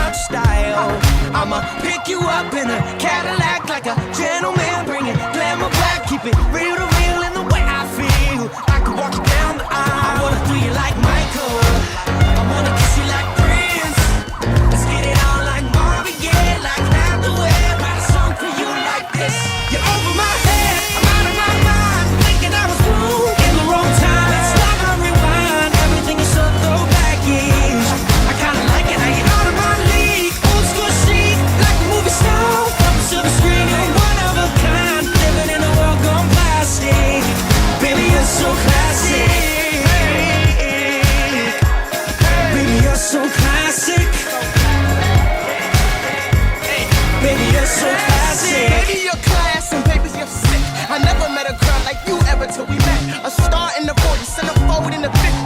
top style. I'ma pick you up in a Cadillac like a gentleman, bring it glamour back, keep it real to real in the way I feel. I could walk you down the aisle. I wanna do you like Michael, I wanna kiss you like Prince. Let's get it on like Marvin Gaye, like Hathaway. Write a song for you like this. You're over my head, I'm out of my mind, thinking I was wrong in the wrong time. Let's stop and rewind, everything is so throwback-ish. I kinda like it how you're out of my league, old school chic, like a movie star off a silver screen. You're one of a kind, living in a world gone plastic. Baby, you're so classic. Baby, you're so classic. Baby, you're so classic. Baby, you're class and baby, you're sick. I never met a girl like you ever till we met. A star in the 40s, centerfold in the 50s.